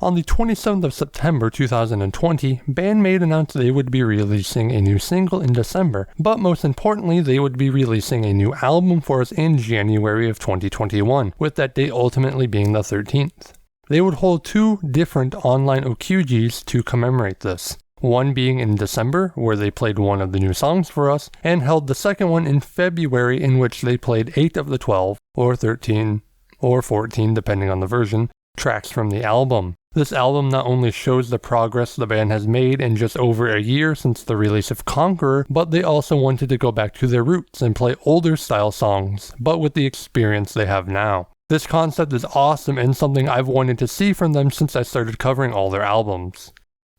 On the 27th of September 2020, BAND-MAID announced they would be releasing a new single in December, but most importantly, they would be releasing a new album for us in January of 2021, with that date ultimately being the 13th. They would hold 2 different online OQGs to commemorate this. One being in December, where they played one of the new songs for us, and held the second one in February, in which they played 8 of the 12, or 13, or 14 depending on the version, tracks from the album. This album not only shows the progress the band has made in just over a year since the release of Conqueror, but they also wanted to go back to their roots and play older style songs, but with the experience they have now. This concept is awesome and something I've wanted to see from them since I started covering all their albums.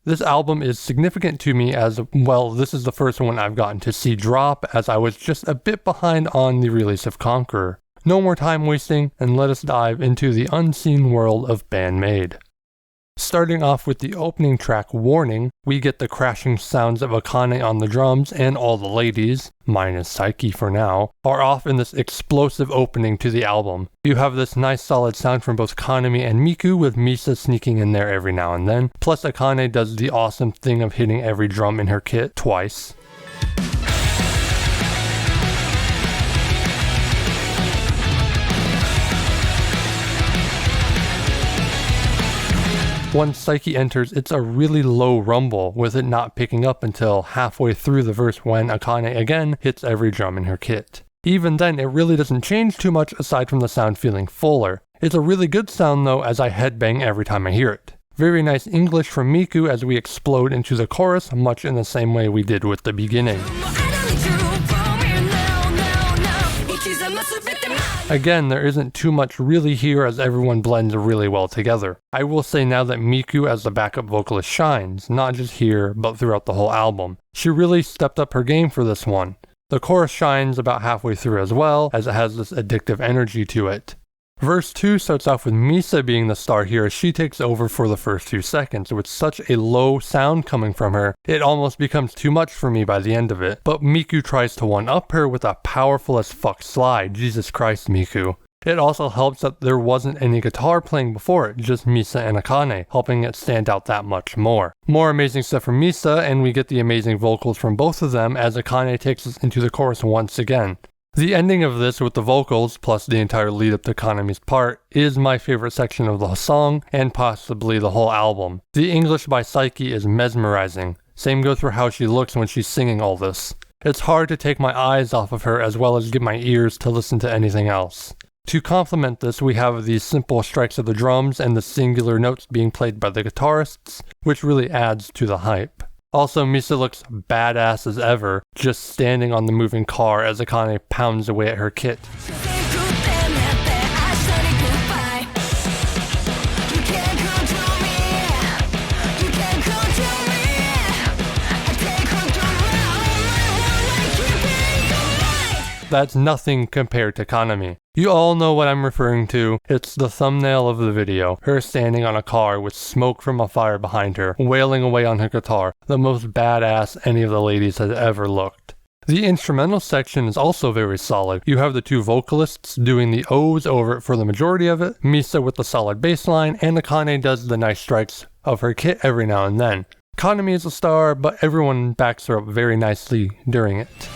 This album is significant to me as, well, this is the first one I've gotten to see drop, as I was just a bit behind on the release of Conqueror. No more time wasting, and let us dive into the unseen world of BAND-MAID. Starting off with the opening track, Warning, we get the crashing sounds of Akane on the drums, and all the ladies, minus Psyche for now, are off in this explosive opening to the album. You have this nice solid sound from both Kanami and Miku, with Misa sneaking in there every now and then, plus Akane does the awesome thing of hitting every drum in her kit twice. Once Psyche enters, it's a really low rumble, with it not picking up until halfway through the verse when Akane again hits every drum in her kit. Even then, it really doesn't change too much aside from the sound feeling fuller. It's a really good sound though, as I headbang every time I hear it. Very nice English from Miku as we explode into the chorus, much in the same way we did with the beginning. Again, there isn't too much really here as everyone blends really well together. I will say now that Miku as the backup vocalist shines, not just here, but throughout the whole album. She really stepped up her game for this one. The chorus shines about halfway through as well, as it has this addictive energy to it. Verse 2 starts off with Misa being the star here as she takes over for the first few seconds. With such a low sound coming from her, it almost becomes too much for me by the end of it. But Miku tries to one-up her with a powerful as fuck slide. Jesus Christ, Miku. It also helps that there wasn't any guitar playing before it, just Misa and Akane, helping it stand out that much more. More amazing stuff from Misa, and we get the amazing vocals from both of them as Akane takes us into the chorus once again. The ending of this with the vocals, plus the entire lead up to Kanami's part, is my favorite section of the song, and possibly the whole album. The English by Psyche is mesmerizing. Same goes for how she looks when she's singing all this. It's hard to take my eyes off of her as well as get my ears to listen to anything else. To complement this, we have these simple strikes of the drums and the singular notes being played by the guitarists, which really adds to the hype. Also, Misa looks badass as ever, just standing on the moving car as Akane pounds away at her kit. That's nothing compared to Kanami. You all know what I'm referring to. It's the thumbnail of the video, her standing on a car with smoke from a fire behind her, wailing away on her guitar, the most badass any of the ladies has ever looked. The instrumental section is also very solid. You have the 2 vocalists doing the O's over it for the majority of it, Misa with the solid bass line, and Akane does the nice strikes of her kit every now and then. Kanami is a star, but everyone backs her up very nicely during it.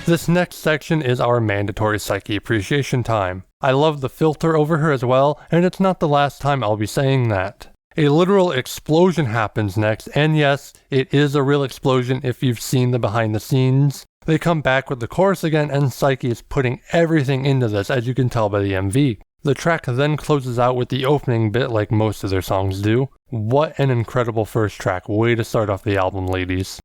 This next section is our mandatory Psyche appreciation time. I love the filter over her as well, and it's not the last time I'll be saying that. A literal explosion happens next, and yes, it is a real explosion if you've seen the behind the scenes. They come back with the chorus again, and Psyche is putting everything into this, as you can tell by the MV. The track then closes out with the opening bit like most of their songs do. What an incredible first track, way to start off the album, ladies.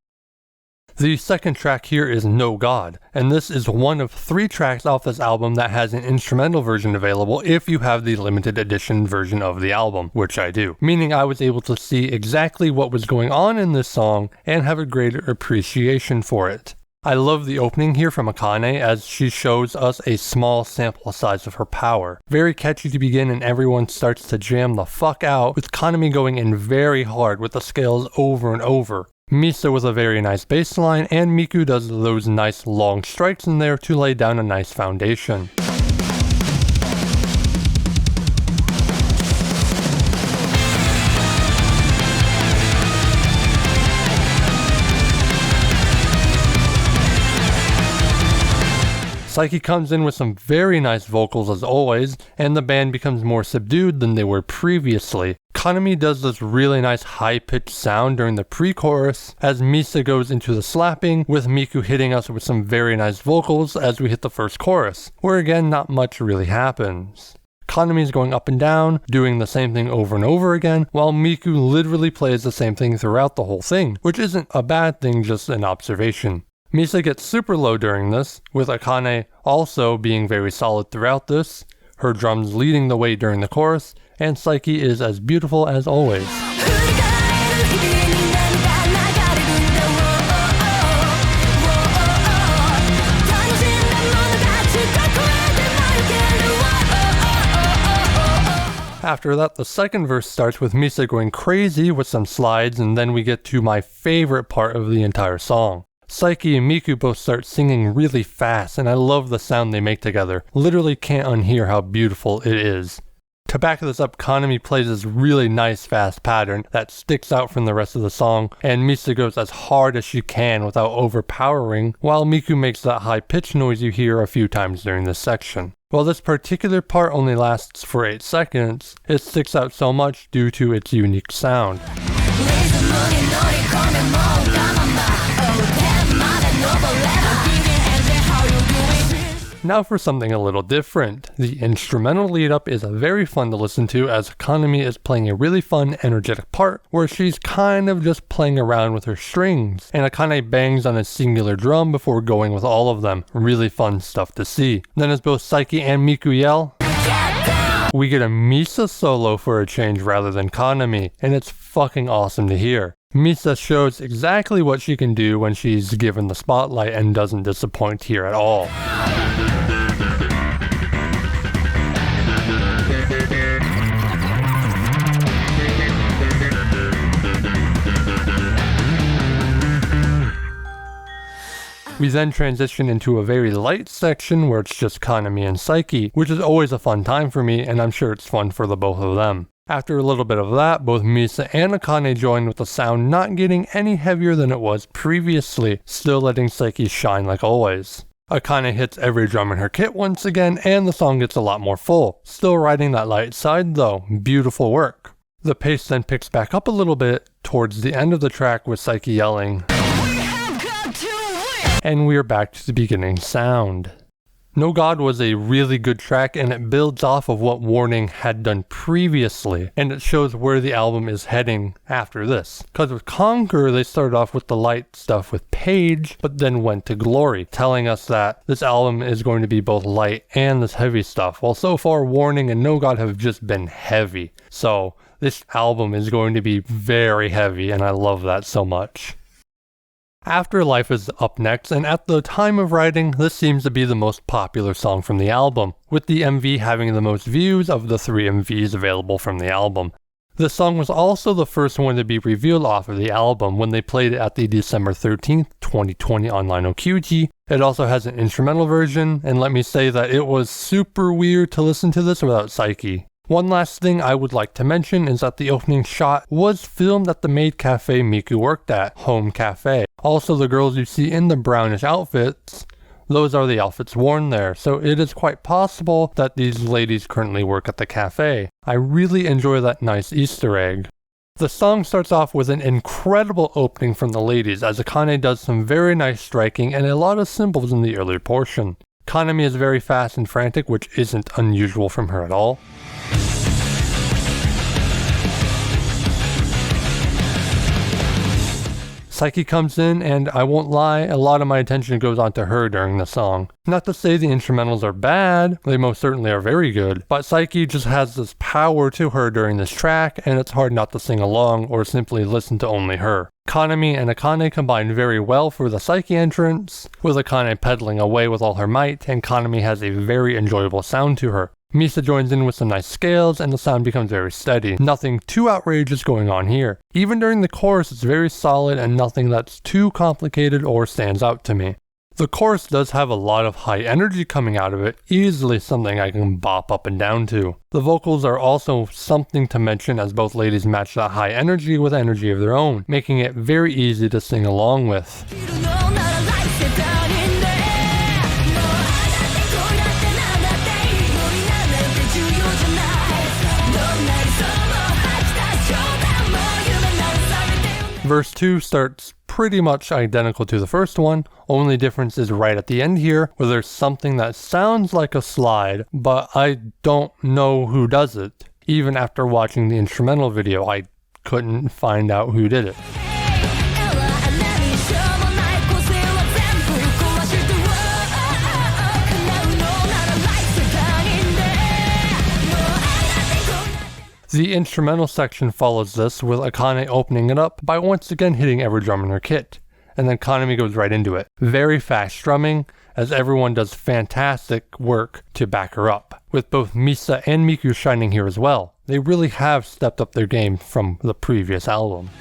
The second track here is No God, and this is one of 3 tracks off this album that has an instrumental version available if you have the limited edition version of the album, which I do, meaning I was able to see exactly what was going on in this song and have a greater appreciation for it. I love the opening here from Akane as she shows us a small sample size of her power. Very catchy to begin, and everyone starts to jam the fuck out with Kanami going in very hard with the scales over and over. Misa with a very nice bass line, and Miku does those nice long strikes in there to lay down a nice foundation. Saiki comes in with some very nice vocals as always, and the band becomes more subdued than they were previously. Kanami does this really nice high-pitched sound during the pre-chorus, as Misa goes into the slapping, with Miku hitting us with some very nice vocals as we hit the first chorus, where again not much really happens. Kanami's going up and down, doing the same thing over and over again, while Miku literally plays the same thing throughout the whole thing, which isn't a bad thing, just an observation. Misa gets super low during this, with Akane also being very solid throughout this, her drums leading the way during the chorus, and Saiki is as beautiful as always. After that, the second verse starts with Misa going crazy with some slides, and then we get to my favorite part of the entire song. Saiki and Miku both start singing really fast, and I love the sound they make together. Literally can't unhear how beautiful it is. To back this up, Kanami plays this really nice fast pattern that sticks out from the rest of the song, and Misa goes as hard as she can without overpowering, while Miku makes that high pitch noise you hear a few times during this section. While this particular part only lasts for 8 seconds, it sticks out so much due to its unique sound. Now for something a little different. The instrumental lead up is very fun to listen to, as Kanami is playing a really fun, energetic part where she's kind of just playing around with her strings, and Akane bangs on a singular drum before going with all of them. Really fun stuff to see. Then as both Saiki and Miku yell, we get a Misa solo for a change rather than Kanami, and it's fucking awesome to hear. Misa shows exactly what she can do when she's given the spotlight and doesn't disappoint here at all. We then transition into a very light section where it's just Kanami and Saiki, which is always a fun time for me, and I'm sure it's fun for the both of them. After a little bit of that, both Misa and Akane join with the sound not getting any heavier than it was previously, still letting Saiki shine like always. Akane hits every drum in her kit once again, and the song gets a lot more full. Still riding that light side though, beautiful work. The pace then picks back up a little bit towards the end of the track with Saiki yelling, and we are back to the beginning sound. No God was a really good track, and it builds off of what Warning had done previously, and it shows where the album is heading after this. Because with Conquer, they started off with the light stuff with Page, but then went to Glory, telling us that this album is going to be both light and this heavy stuff, while so far Warning and No God have just been heavy. So this album is going to be very heavy, and I love that so much. Afterlife is up next, and at the time of writing, this seems to be the most popular song from the album, with the MV having the most views of the 3 MVs available from the album. This song was also the first one to be revealed off of the album when they played it at the December 13th, 2020 online OQT. It also has an instrumental version, and let me say that it was super weird to listen to this without Saiki. One last thing I would like to mention is that the opening shot was filmed at the maid cafe Miku worked at, Home Cafe. Also, the girls you see in the brownish outfits, those are the outfits worn there, so it is quite possible that these ladies currently work at the cafe. I really enjoy that nice Easter egg. The song starts off with an incredible opening from the ladies, as Akane does some very nice striking and a lot of cymbals in the earlier portion. Kanami is very fast and frantic, which isn't unusual from her at all. Saiki comes in, and I won't lie, a lot of my attention goes on to her during the song. Not to say the instrumentals are bad, they most certainly are very good, but Saiki just has this power to her during this track, and it's hard not to sing along or simply listen to only her. Kanami and Akane combine very well for the Saiki entrance, with Akane pedaling away with all her might, and Kanami has a very enjoyable sound to her. Misa joins in with some nice scales and the sound becomes very steady. Nothing too outrageous going on here. Even during the chorus it's very solid and nothing that's too complicated or stands out to me. The chorus does have a lot of high energy coming out of it, easily something I can bop up and down to. The vocals are also something to mention as both ladies match that high energy with energy of their own, making it very easy to sing along with. Verse 2 starts pretty much identical to the first one, only difference is right at the end here, where there's something that sounds like a slide, but I don't know who does it. Even after watching the instrumental video, I couldn't find out who did it. The instrumental section follows this, with Akane opening it up by once again hitting every drum in her kit, and then Kanami goes right into it. Very fast strumming, as everyone does fantastic work to back her up, with both Misa and Miku shining here as well. They really have stepped up their game from the previous album.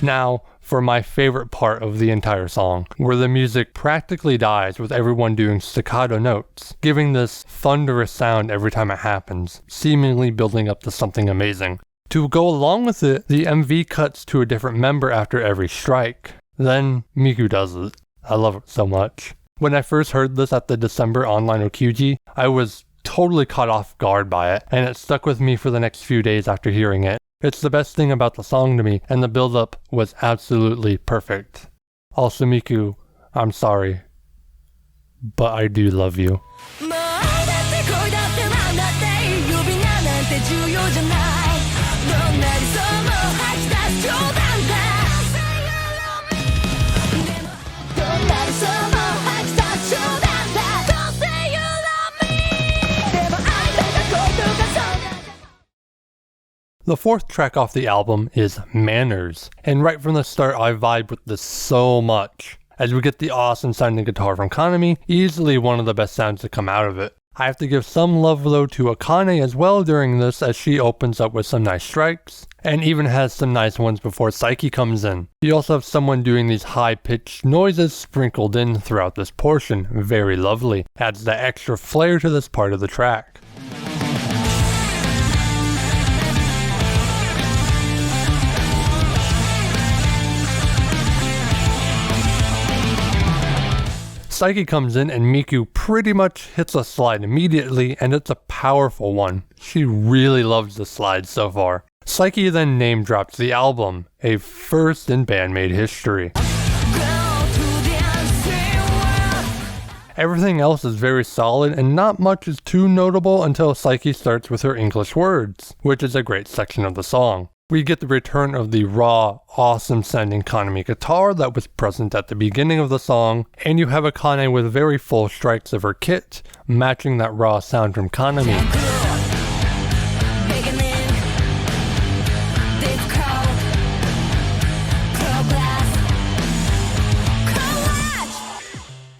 Now, for my favorite part of the entire song, where the music practically dies with everyone doing staccato notes, giving this thunderous sound every time it happens, seemingly building up to something amazing. To go along with it, the MV cuts to a different member after every strike. Then Miku does it. I love it so much. When I first heard this at the December online Okyuji, I was totally caught off guard by it, and it stuck with me for the next few days after hearing it. It's the best thing about the song to me, and the build-up was absolutely perfect. Also, Miku, I'm sorry, but I do love you. The fourth track off the album is Manners, and right from the start I vibe with this so much, as we get the awesome sounding guitar from Kanami, easily one of the best sounds to come out of it. I have to give some love though to Akane as well during this, as she opens up with some nice strikes, and even has some nice ones before Saiki comes in. You also have someone doing these high-pitched noises sprinkled in throughout this portion, very lovely, adds that extra flair to this part of the track. Saiki comes in and Miku pretty much hits a slide immediately, and it's a powerful one. She really loves the slide so far. Saiki then name drops the album, a first in BAND-MAID history. Everything else is very solid and not much is too notable until Saiki starts with her English words, which is a great section of the song. We get the return of the raw, awesome sounding Kanami guitar that was present at the beginning of the song, and you have Akane with very full strikes of her kit, matching that raw sound from Kanami.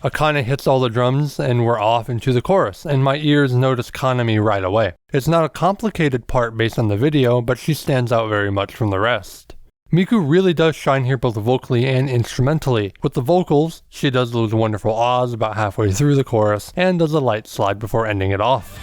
Akane hits all the drums and we're off into the chorus, and my ears notice Kanami right away. It's not a complicated part based on the video, but she stands out very much from the rest. Miku really does shine here both vocally and instrumentally. With the vocals, she does those wonderful ahs about halfway through the chorus, and does a light slide before ending it off.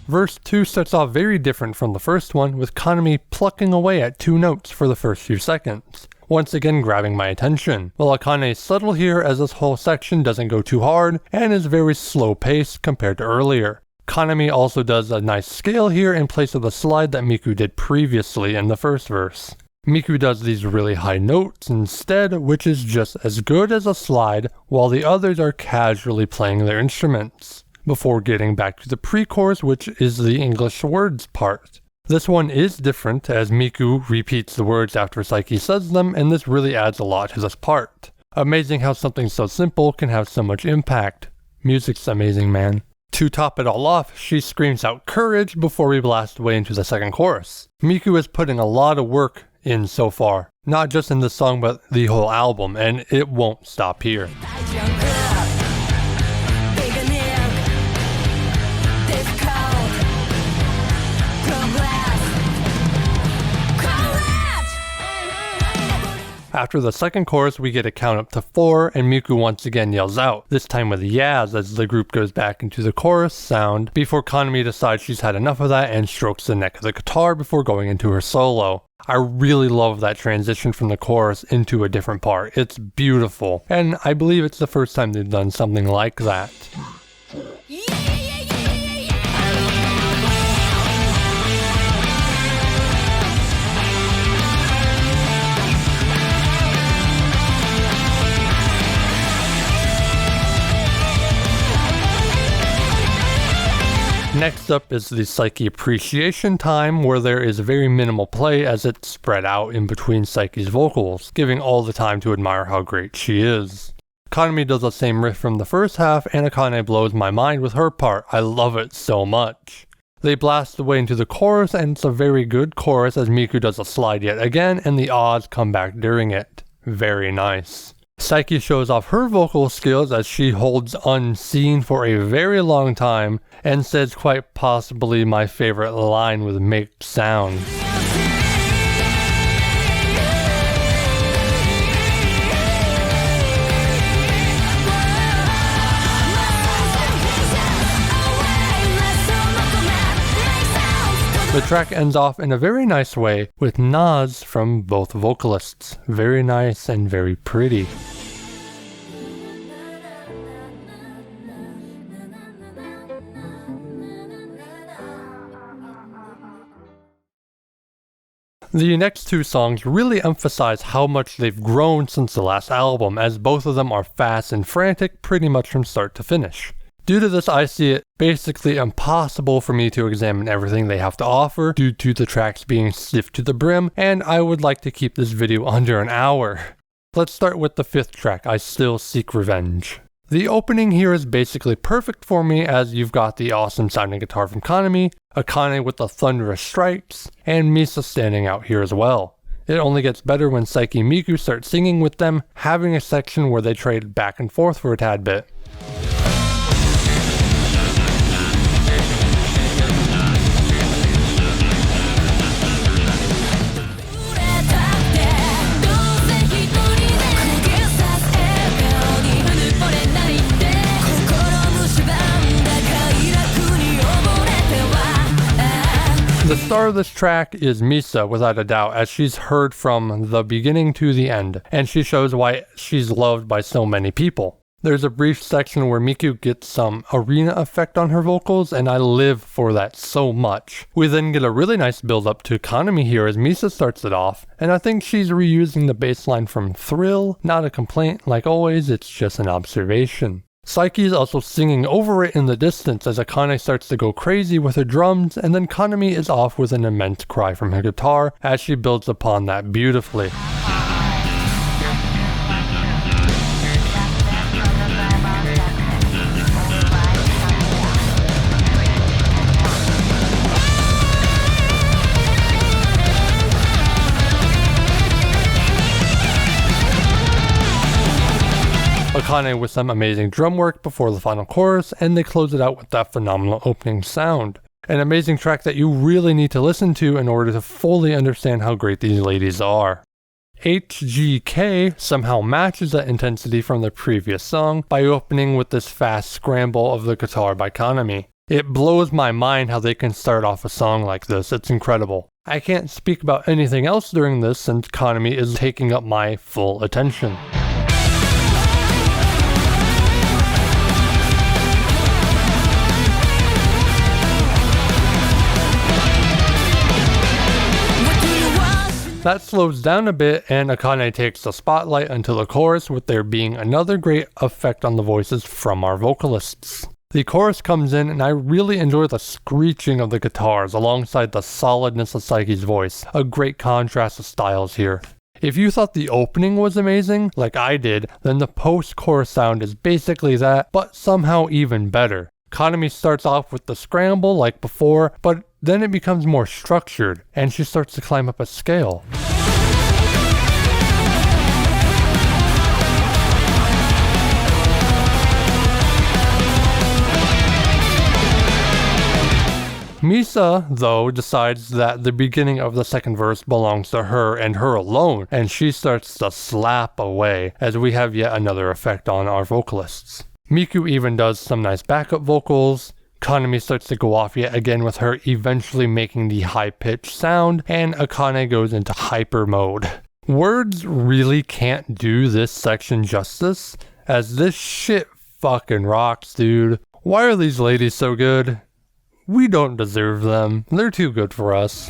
Verse 2 starts off very different from the first one, with Kanami plucking away at 2 notes for the first few seconds, once again grabbing my attention, while Akane is subtle here as this whole section doesn't go too hard and is very slow paced compared to earlier. Kanami also does a nice scale here in place of the slide that Miku did previously in the first verse. Miku does these really high notes instead, which is just as good as a slide, while the others are casually playing their instruments, before getting back to the pre-chorus, which is the English words part. This one is different, as Miku repeats the words after Saiki says them, and this really adds a lot to this part. Amazing how something so simple can have so much impact. Music's amazing, man. To top it all off, she screams out courage before we blast away into the second chorus. Miku is putting a lot of work in so far, not just in this song but the whole album, and it won't stop here. After the second chorus, we get a count up to 4, and Miku once again yells out, this time with Yaz as the group goes back into the chorus sound, before Kanami decides she's had enough of that and strokes the neck of the guitar before going into her solo. I really love that transition from the chorus into a different part. It's beautiful, and I believe it's the first time they've done something like that. Next up is the Psyche appreciation time, where there is very minimal play as it's spread out in between Psyche's vocals, giving all the time to admire how great she is. Kanami does the same riff from the first half, and Akane blows my mind with her part. I love it so much. They blast away into the chorus, and it's a very good chorus as Miku does a slide yet again, and the odds come back during it. Very nice. Psyche shows off her vocal skills as she holds Unseen for a very long time and says quite possibly my favorite line with make sounds. The track ends off in a very nice way with nods from both vocalists. Very nice and very pretty. The next two songs really emphasize how much they've grown since the last album, as both of them are fast and frantic pretty much from start to finish. Due to this, I see it basically impossible for me to examine everything they have to offer due to the tracks being stiff to the brim, and I would like to keep this video under an hour. Let's start with the fifth track, I Still Seek Revenge. The opening here is basically perfect for me, as you've got the awesome sounding guitar from Kanami, Akane with the thunderous stripes, and Misa standing out here as well. It only gets better when Psyche and Miku start singing with them, having a section where they trade back and forth for a tad bit. The star of this track is Misa, without a doubt, as she's heard from the beginning to the end, and she shows why she's loved by so many people. There's a brief section where Miku gets some arena effect on her vocals, and I live for that so much. We then get a really nice build up to Kanami here as Misa starts it off, and I think she's reusing the bass line from Thrill. Not a complaint, like always, it's just an observation. Psyche is also singing over it in the distance as Akane starts to go crazy with her drums, and then Kanami is off with an immense cry from her guitar as she builds upon that beautifully. Akane with some amazing drum work before the final chorus, and they close it out with that phenomenal opening sound. An amazing track that you really need to listen to in order to fully understand how great these ladies are. HGK somehow matches that intensity from the previous song by opening with this fast scramble of the guitar by Kanami. It blows my mind how they can start off a song like this, it's incredible. I can't speak about anything else during this since Kanami is taking up my full attention. That slows down a bit, and Akane takes the spotlight until the chorus, with there being another great effect on the voices from our vocalists. The chorus comes in, and I really enjoy the screeching of the guitars alongside the solidness of Psyche's voice. A great contrast of styles here. If you thought the opening was amazing, like I did, then the post-chorus sound is basically that, but somehow even better. Kanami starts off with the scramble like before, but then it becomes more structured, and she starts to climb up a scale. Misa, though, decides that the beginning of the second verse belongs to her and her alone, and she starts to slap away, as we have yet another effect on our vocalists. Miku even does some nice backup vocals. Kanami starts to go off yet again with her eventually making the high-pitched sound, and Akane goes into hyper mode. Words really can't do this section justice, as this shit fucking rocks, dude. Why are these ladies so good? We don't deserve them. They're too good for us.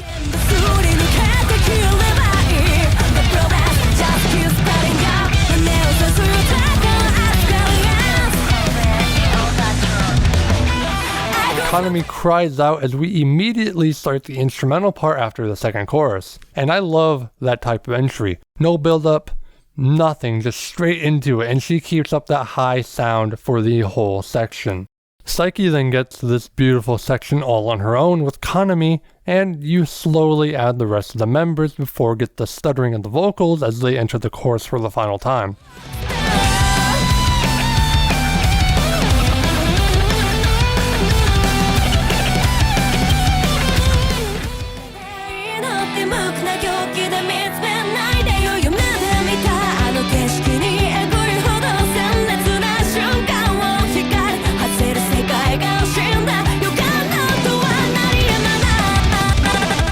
Kanami cries out as we immediately start the instrumental part after the second chorus. And I love that type of entry. No build up, nothing, just straight into it, and she keeps up that high sound for the whole section. Psyche then gets this beautiful section all on her own with Kanami, and you slowly add the rest of the members before get the stuttering of the vocals as they enter the chorus for the final time.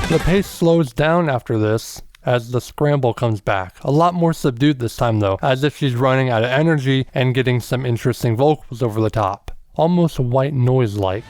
The pace slows down after this as the scramble comes back. A lot more subdued this time though, as if she's running out of energy and getting some interesting vocals over the top. Almost white noise-like.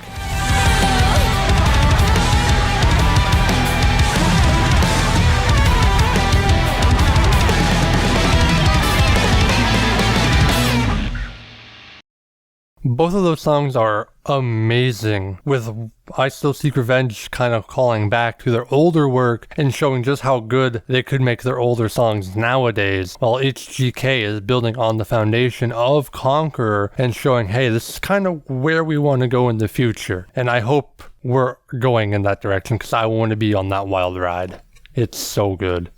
Both of those songs are amazing, with I Still Seek Revenge kind of calling back to their older work and showing just how good they could make their older songs nowadays, while HGK is building on the foundation of Conqueror and showing, hey, this is kind of where we want to go in the future. And I hope we're going in that direction because I want to be on that wild ride. It's so good.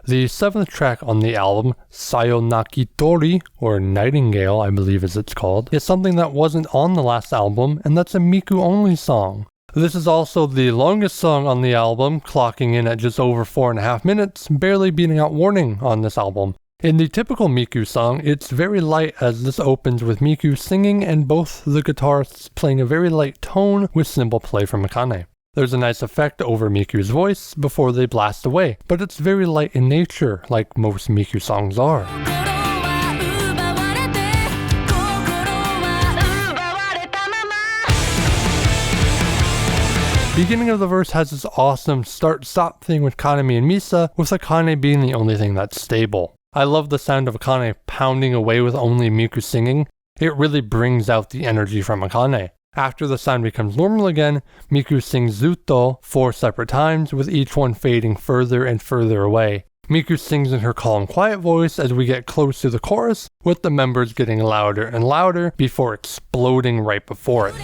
The 7th track on the album, Sayonaki Dori, or Nightingale I believe as it's called, is something that wasn't on the last album, and that's a Miku-only song. This is also the longest song on the album, clocking in at just over 4.5 minutes, barely beating out Warning on this album. In the typical Miku song, it's very light as this opens with Miku singing and both the guitarists playing a very light tone with cymbal play from Akane. There's a nice effect over Miku's voice before they blast away, but it's very light in nature, like most Miku songs are. Beginning of the verse has this awesome start-stop thing with Kanami and Misa, with Akane being the only thing that's stable. I love the sound of Akane pounding away with only Miku singing. It really brings out the energy from Akane. After the sound becomes normal again, Miku sings Zuto 4 separate times, with each one fading further and further away. Miku sings in her calm, quiet voice as we get close to the chorus, with the members getting louder and louder before exploding right before it.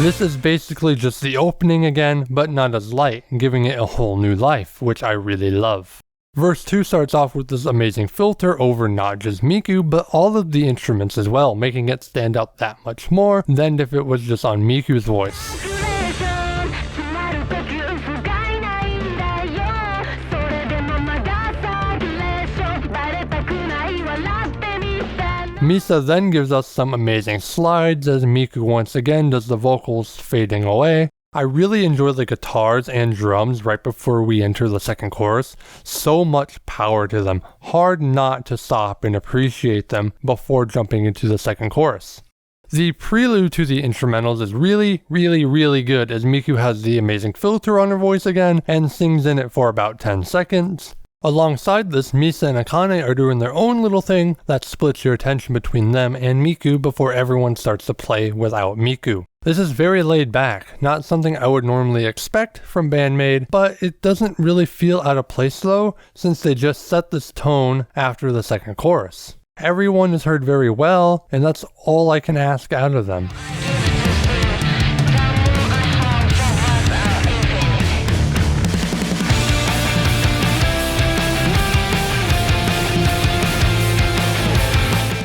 This is basically just the opening again, but not as light, giving it a whole new life, which I really love. Verse 2 starts off with this amazing filter over not just Miku, but all of the instruments as well, making it stand out that much more than if it was just on Miku's voice. Misa then gives us some amazing slides as Miku once again does the vocals fading away. I really enjoy the guitars and drums right before we enter the second chorus. So much power to them. Hard not to stop and appreciate them before jumping into the second chorus. The prelude to the instrumentals is really good as Miku has the amazing filter on her voice again and sings in it for about 10 seconds. Alongside this, Misa and Akane are doing their own little thing that splits your attention between them and Miku before everyone starts to play without Miku. This is very laid back, not something I would normally expect from BAND-MAID, but it doesn't really feel out of place though, since they just set this tone after the second chorus. Everyone is heard very well, and that's all I can ask out of them.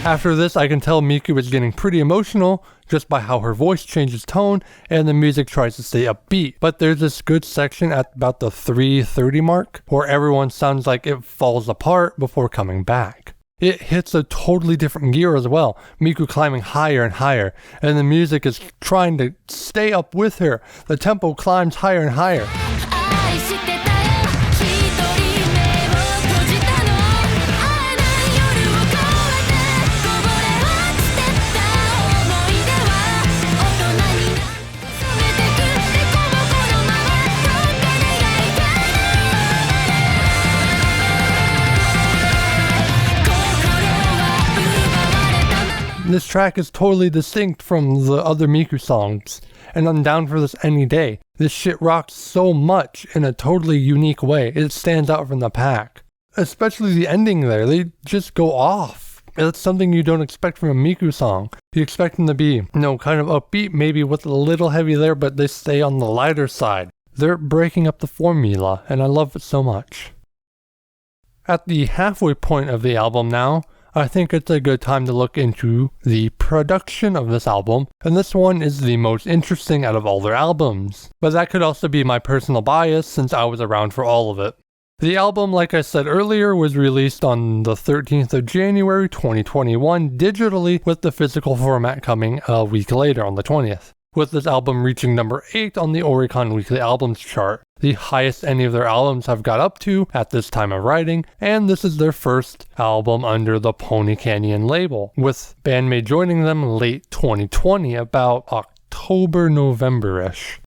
After this, I can tell Miku is getting pretty emotional just by how her voice changes tone and the music tries to stay upbeat. But there's this good section at about the 3:30 mark where everyone sounds like it falls apart before coming back. It hits a totally different gear as well, Miku climbing higher and higher, and the music is trying to stay up with her. The tempo climbs higher and higher. This track is totally distinct from the other Miku songs, and I'm down for this any day. This shit rocks so much in a totally unique way. It stands out from the pack. Especially the ending there, they just go off. It's something you don't expect from a Miku song. You expect them to be, kind of upbeat, maybe with a little heavy there, but they stay on the lighter side. They're breaking up the formula, and I love it so much. At the halfway point of the album now, I think it's a good time to look into the production of this album, and this one is the most interesting out of all their albums. But that could also be my personal bias since I was around for all of it. The album, like I said earlier, was released on the 13th of January 2021 digitally, with the physical format coming a week later on the 20th. With this album reaching number 8 on the Oricon Weekly Albums chart, the highest any of their albums have got up to at this time of writing, and this is their first album under the Pony Canyon label, with BAND-MAID joining them late 2020, about October-November-ish.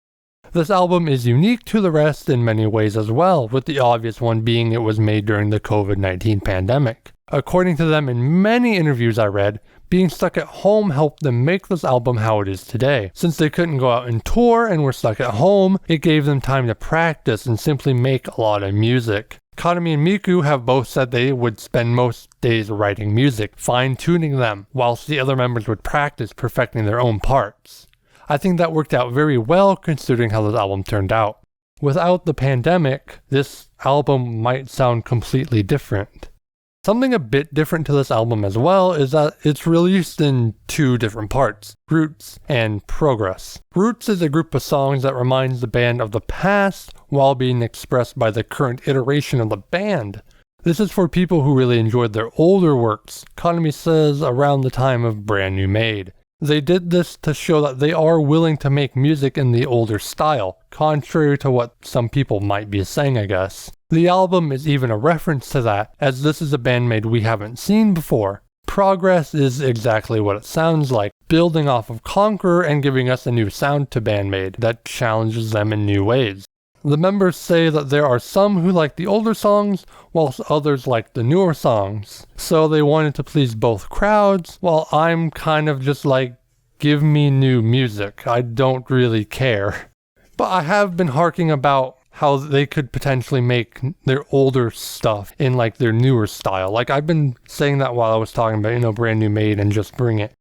This album is unique to the rest in many ways as well, with the obvious one being it was made during the COVID-19 pandemic. According to them in many interviews I read, being stuck at home helped them make this album how it is today. Since they couldn't go out and tour and were stuck at home, it gave them time to practice and simply make a lot of music. Kanami and Miku have both said they would spend most days writing music, fine-tuning them, whilst the other members would practice perfecting their own parts. I think that worked out very well considering how this album turned out. Without the pandemic, this album might sound completely different. Something a bit different to this album as well is that it's released in two different parts, Roots and Progress. Roots is a group of songs that reminds the band of the past while being expressed by the current iteration of the band. This is for people who really enjoyed their older works, Kanami says around the time of Brand New Maid. They did this to show that they are willing to make music in the older style, contrary to what some people might be saying, I guess. The album is even a reference to that, as this is a BAND-MAID we haven't seen before. Progress is exactly what it sounds like, building off of Conqueror and giving us a new sound to BAND-MAID that challenges them in new ways. The members say that there are some who like the older songs, whilst others like the newer songs. So they wanted to please both crowds, while I'm kind of just like, give me new music, I don't really care. But I have been harking about how they could potentially make their older stuff in like their newer style. Like I've been saying that while I was talking about, Brand New Maid and Just Bring It.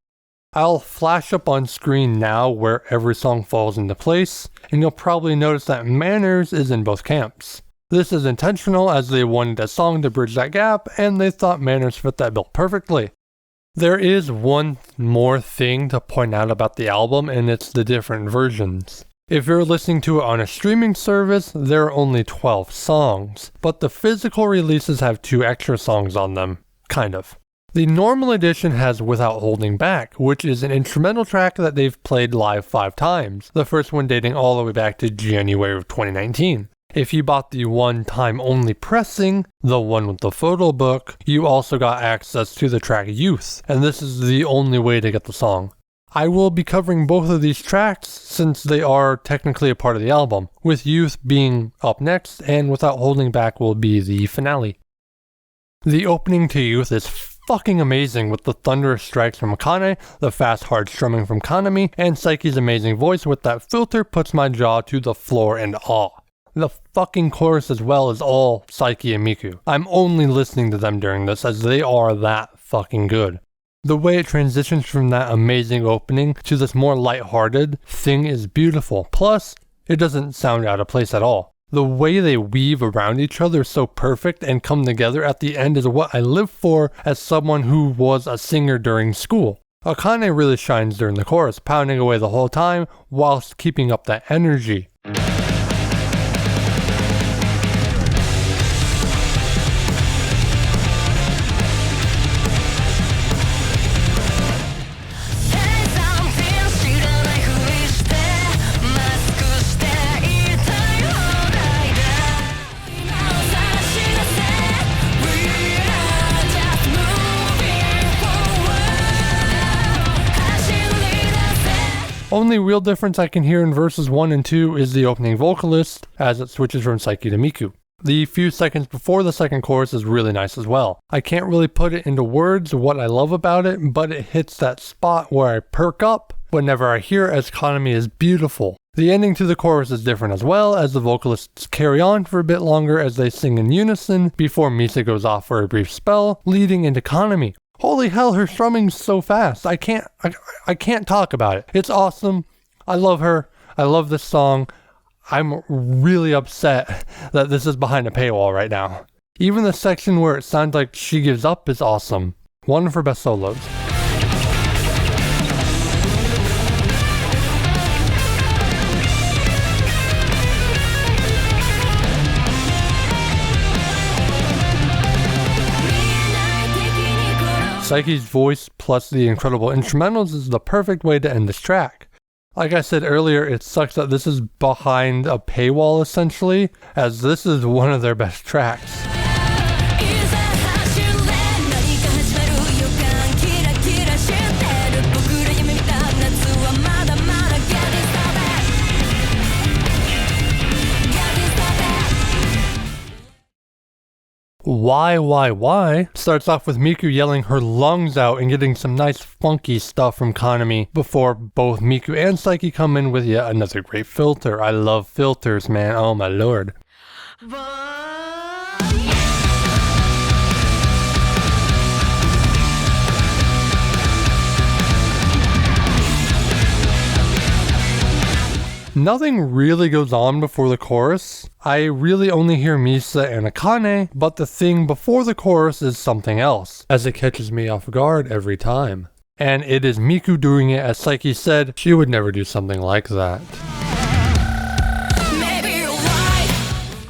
I'll flash up on screen now where every song falls into place, and you'll probably notice that Manners is in both camps. This is intentional as they wanted a song to bridge that gap, and they thought Manners fit that bill perfectly. There is one more thing to point out about the album, and it's the different versions. If you're listening to it on a streaming service, there are only 12 songs, but the physical releases have 2 extra songs on them, kind of. The normal edition has Without Holding Back, which is an instrumental track that they've played live 5 times, the first one dating all the way back to January of 2019. If you bought the one-time only pressing, the one with the photo book, you also got access to the track Youth, and this is the only way to get the song. I will be covering both of these tracks since they are technically a part of the album, with Youth being up next, and Without Holding Back will be the finale. The opening to Youth is fucking amazing with the thunderous strikes from Akane, the fast hard strumming from Kanami, and Psyche's amazing voice with that filter puts my jaw to the floor in awe. The fucking chorus as well is all Psyche and Miku. I'm only listening to them during this as they are that fucking good. The way it transitions from that amazing opening to this more lighthearted thing is beautiful. Plus, it doesn't sound out of place at all. The way they weave around each other is so perfect and come together at the end is what I live for as someone who was a singer during school. Akane really shines during the chorus, pounding away the whole time whilst keeping up that energy. Only real difference I can hear in verses 1 and 2 is the opening vocalist as it switches from Psyche to Miku. The few seconds before the second chorus is really nice as well. I can't really put it into words what I love about it, but it hits that spot where I perk up whenever I hear as Kanami is beautiful. The ending to the chorus is different as well, as the vocalists carry on for a bit longer as they sing in unison before Misa goes off for a brief spell, leading into Kanami. Holy hell, her strumming's so fast. I can't talk about it. It's awesome. I love her. I love this song. I'm really upset that this is behind a paywall right now. Even the section where it sounds like she gives up is awesome. One of her best solos. Psyche's voice plus the incredible instrumentals is the perfect way to end this track. Like I said earlier, it sucks that this is behind a paywall essentially, as this is one of their best tracks. Why starts off with Miku yelling her lungs out and getting some nice funky stuff from Kanami before both Miku and Psyche come in with yet another great filter. I love filters, man. Oh my lord. Nothing really goes on before the chorus. I really only hear Misa and Akane, but the thing before the chorus is something else, as it catches me off guard every time. And it is Miku doing it as Psyche said she would never do something like that.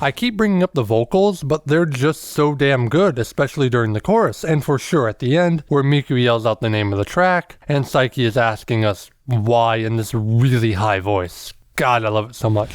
I keep bringing up the vocals, but they're just so damn good, especially during the chorus, and for sure at the end, where Miku yells out the name of the track, and Psyche is asking us why in this really high voice. God, I love it so much.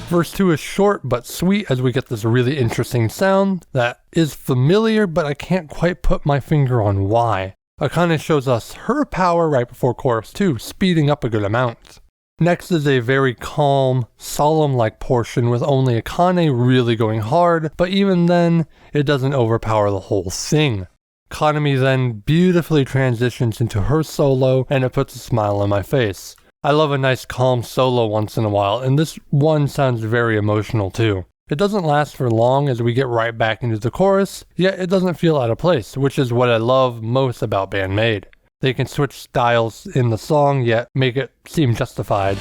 Verse 2 is short but sweet as we get this really interesting sound that is familiar, but I can't quite put my finger on why. Akane shows us her power right before chorus 2, speeding up a good amount. Next is a very calm, solemn-like portion with only Akane really going hard, but even then, it doesn't overpower the whole thing. Kanami then beautifully transitions into her solo, and it puts a smile on my face. I love a nice calm solo once in a while, and this one sounds very emotional too. It doesn't last for long as we get right back into the chorus, yet it doesn't feel out of place, which is what I love most about BAND-MAID. They can switch styles in the song, yet make it seem justified.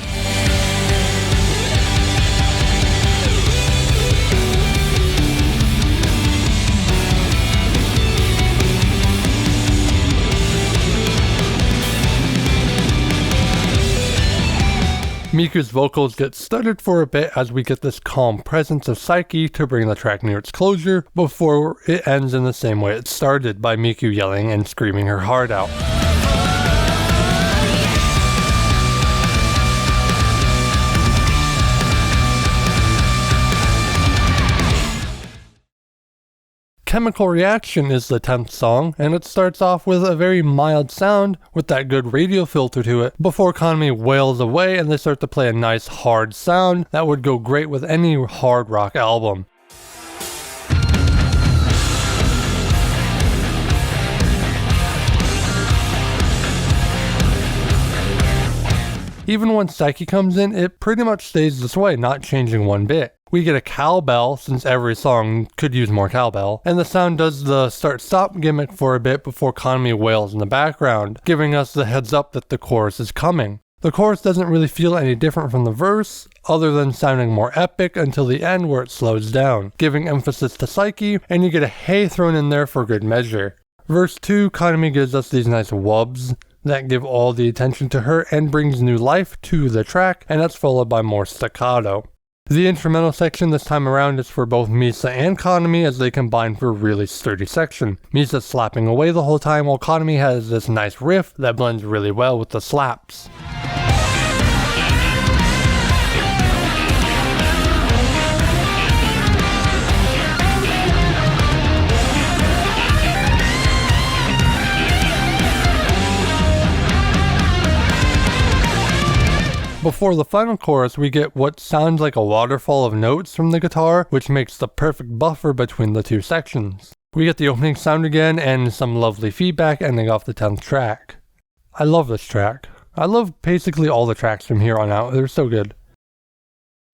Miku's vocals get stuttered for a bit as we get this calm presence of Psyche to bring the track near its closure before it ends in the same way it started, by Miku yelling and screaming her heart out. Chemical Reaction is the 10th song, and it starts off with a very mild sound with that good radio filter to it before Kanami wails away and they start to play a nice hard sound that would go great with any hard rock album. Even when Psyche comes in, it pretty much stays this way, not changing one bit. We get a cowbell, since every song could use more cowbell, and the sound does the start-stop gimmick for a bit before Kanami wails in the background, giving us the heads up that the chorus is coming. The chorus doesn't really feel any different from the verse, other than sounding more epic until the end where it slows down, giving emphasis to Psyche, and you get a hey thrown in there for good measure. Verse 2, Kanami gives us these nice wubs that give all the attention to her and brings new life to the track, and that's followed by more staccato. The instrumental section this time around is for both Misa and Kanami as they combine for a really sturdy section. Misa's slapping away the whole time while Kanami has this nice riff that blends really well with the slaps. Before the final chorus, we get what sounds like a waterfall of notes from the guitar, which makes the perfect buffer between the two sections. We get the opening sound again and some lovely feedback ending off the 10th track. I love this track. I love basically all the tracks from here on out, they're so good.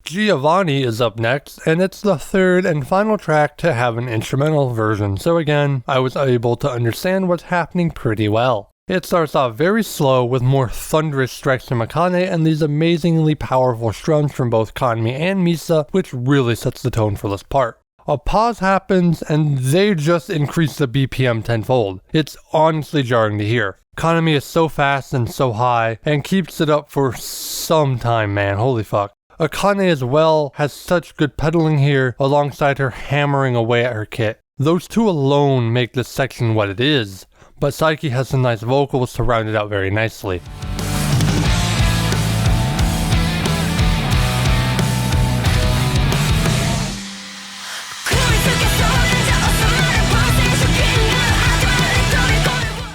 Giovanni is up next, and it's the third and final track to have an instrumental version, so again, I was able to understand what's happening pretty well. It starts off very slow with more thunderous strikes from Akane and these amazingly powerful strums from both Kanami and Misa, which really sets the tone for this part. A pause happens and they just increase the BPM tenfold. It's honestly jarring to hear. Kanami is so fast and so high and keeps it up for some time, man, holy fuck. Akane as well has such good pedaling here alongside her hammering away at her kit. Those two alone make this section what it is. But Psyche has some nice vocals to round it out very nicely.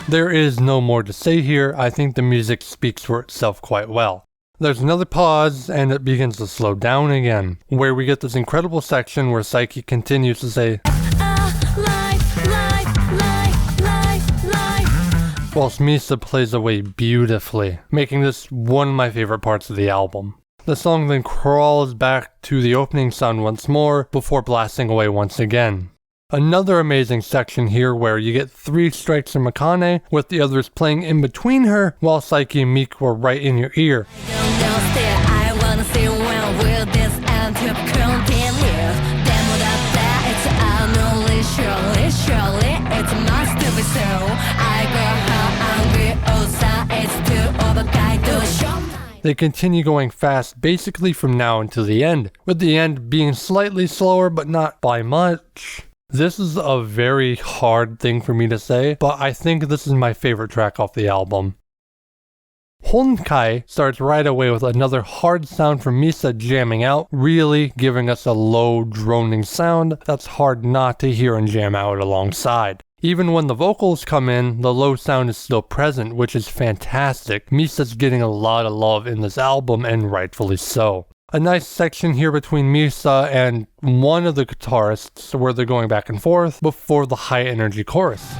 There is no more to say here. I think the music speaks for itself quite well. There's another pause and it begins to slow down again, where we get this incredible section where Psyche continues to say whilst Misa plays away beautifully, making this one of my favorite parts of the album. The song then crawls back to the opening sound once more before blasting away once again. Another amazing section here where you get 3 strikes from Akane, with the others playing in between her while Psyche and Miku are right in your ear. They continue going fast basically from now until the end, with the end being slightly slower but not by much. This is a very hard thing for me to say, but I think this is my favorite track off the album. Honkai starts right away with another hard sound from Misa jamming out, really giving us a low droning sound that's hard not to hear and jam out alongside. Even when the vocals come in, the low sound is still present, which is fantastic. Misa's getting a lot of love in this album, and rightfully so. A nice section here between Misa and one of the guitarists where they're going back and forth before the high energy chorus.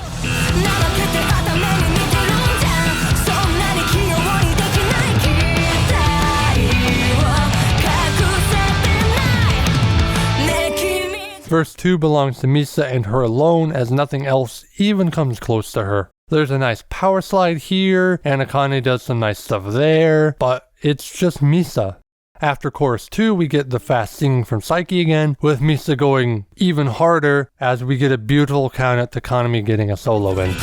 Verse 2 belongs to Misa and her alone, as nothing else even comes close to her. There's a nice power slide here, and Akane does some nice stuff there, but it's just Misa. After chorus 2, we get the fast singing from Psyche again, with Misa going even harder as we get a beautiful count at Kanami getting a solo in.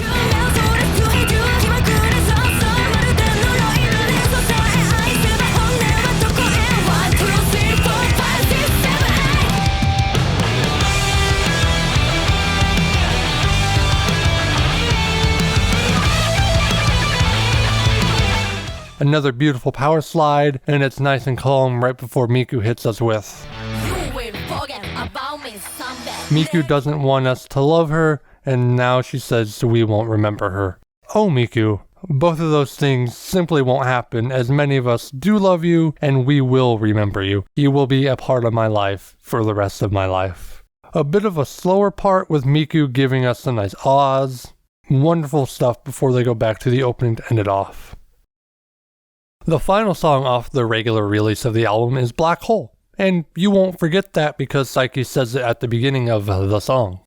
Another beautiful power slide, and it's nice and calm right before Miku hits us with. You will forget about me someday. Miku doesn't want us to love her, and now she says we won't remember her. Oh, Miku, both of those things simply won't happen, as many of us do love you, and we will remember you. You will be a part of my life for the rest of my life. A bit of a slower part with Miku giving us some nice ahs. Wonderful stuff before they go back to the opening to end it off. The final song off the regular release of the album is Black Hole, and you won't forget that because Psyche says it at the beginning of the song.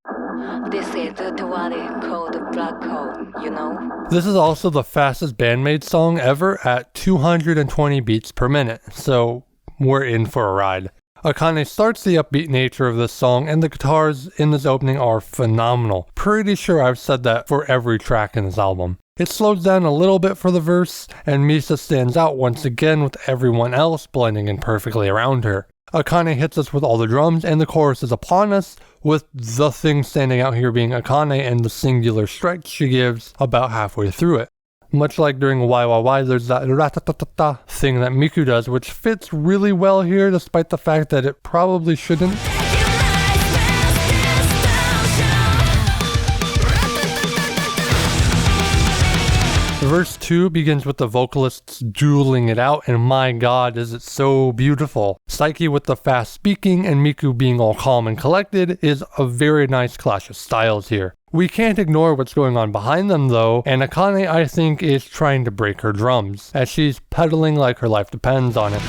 This is the Tawari called Black Hole, you know? This is also the fastest BAND-MAID song ever at 220 beats per minute, so we're in for a ride. Akane starts the upbeat nature of this song, and the guitars in this opening are phenomenal. Pretty sure I've said that for every track in this album. It slows down a little bit for the verse, and Misa stands out once again with everyone else blending in perfectly around her. Akane hits us with all the drums, and the chorus is upon us, with the thing standing out here being Akane and the singular stretch she gives about halfway through it. Much like during YYY, there's that ra-ta-ta-ta-ta thing that Miku does, which fits really well here despite the fact that it probably shouldn't. Verse 2 begins with the vocalists dueling it out, and my god is it so beautiful. Psyche with the fast speaking and Miku being all calm and collected is a very nice clash of styles here. We can't ignore what's going on behind them though, and Akane I think is trying to break her drums, as she's pedaling like her life depends on it.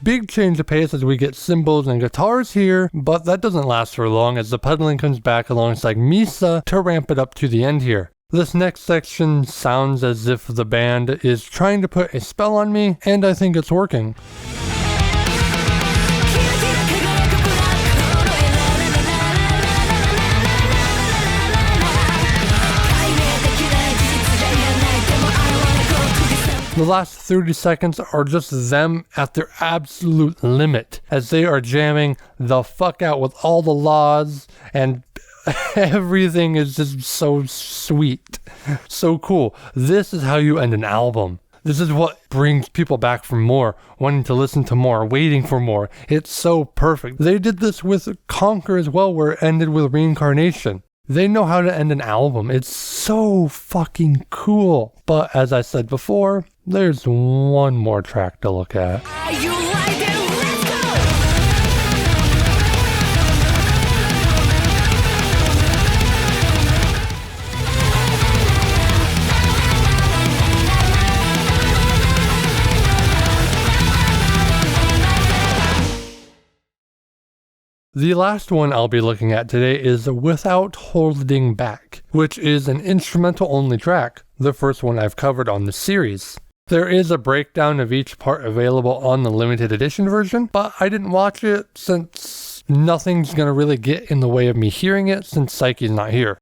Big change of pace as we get cymbals and guitars here, but that doesn't last for long as the pedaling comes back alongside Misa to ramp it up to the end here. This next section sounds as if the band is trying to put a spell on me, and I think it's working. The last 30 seconds are just them at their absolute limit as they are jamming the fuck out with all the laws, and everything is just so sweet, so cool. This is how you end an album. This is what brings people back for more, wanting to listen to more, waiting for more. It's so perfect. They did this with Conquer as well, where it ended with Reincarnation. They know how to end an album. It's so fucking cool. But as I said before, there's one more track to look at. Are you like it? Let's go! The last one I'll be looking at today is Without Holding Back, which is an instrumental-only track, the first one I've covered on the series. There is a breakdown of each part available on the limited edition version, but I didn't watch it since nothing's gonna really get in the way of me hearing it since Psyche's not here.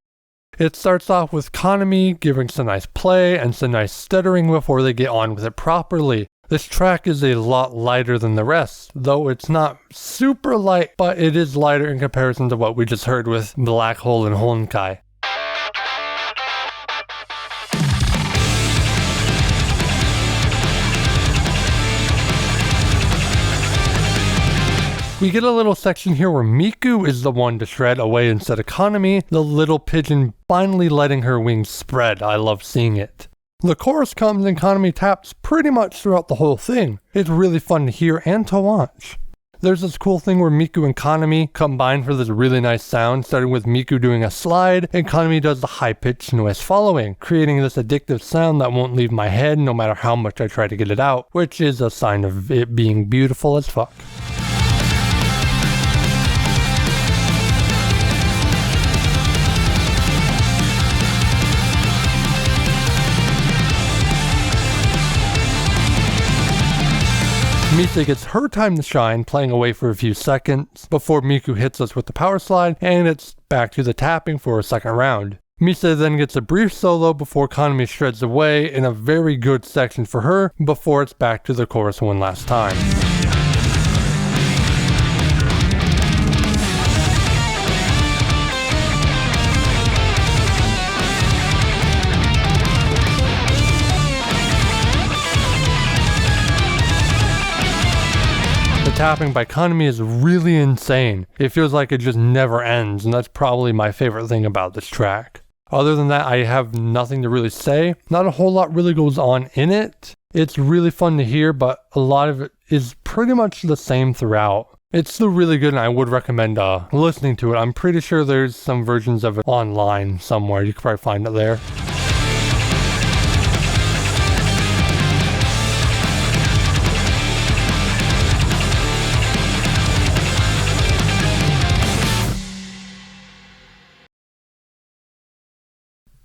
It starts off with Kanami giving some nice play and some nice stuttering before they get on with it properly. This track is a lot lighter than the rest, though it's not super light, but it is lighter in comparison to what we just heard with Black Hole and Honkai. We get a little section here where Miku is the one to shred away instead of Kanami, the little pigeon finally letting her wings spread. I love seeing it. The chorus comes and Kanami taps pretty much throughout the whole thing. It's really fun to hear and to watch. There's this cool thing where Miku and Kanami combine for this really nice sound, starting with Miku doing a slide and Kanami does the high-pitched noise following, creating this addictive sound that won't leave my head no matter how much I try to get it out, which is a sign of it being beautiful as fuck. Misa gets her time to shine, playing away for a few seconds, before Miku hits us with the power slide, and it's back to the tapping for a second round. Misa then gets a brief solo before Kanami shreds away in a very good section for her, before it's back to the chorus one last time. tapping by Kanami is really insane. It feels like it just never ends, and that's probably my favorite thing about this track. Other than that, I have nothing to really say. Not a whole lot really goes on in it. It's really fun to hear, but a lot of it is pretty much the same throughout. It's still really good, and I would recommend listening to it. I'm pretty sure there's some versions of it online somewhere. You could probably find it there.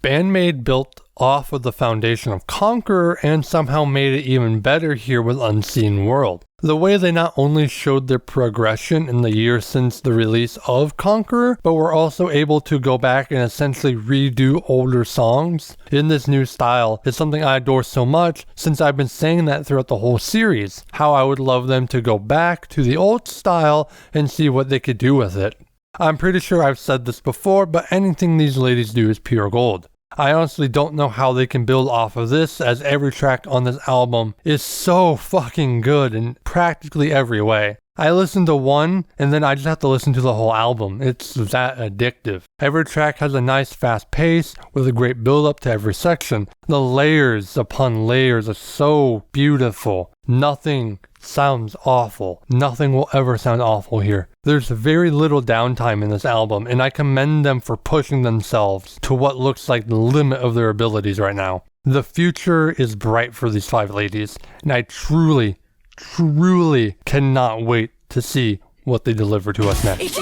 BAND-MAID built off of the foundation of Conqueror and somehow made it even better here with Unseen World. The way they not only showed their progression in the years since the release of Conqueror, but were also able to go back and essentially redo older songs in this new style is something I adore so much, since I've been saying that throughout the whole series, how I would love them to go back to the old style and see what they could do with it. I'm pretty sure I've said this before, but anything these ladies do is pure gold. I honestly don't know how they can build off of this, as every track on this album is so fucking good in practically every way. I listen to one, and then I just have to listen to the whole album. It's that addictive. Every track has a nice fast pace, with a great build up to every section. The layers upon layers are so beautiful. Nothing sounds awful. Nothing will ever sound awful here. There's very little downtime in this album, and I commend them for pushing themselves to what looks like the limit of their abilities right now. The future is bright for these 5 ladies, and I truly cannot wait to see what they deliver to us next.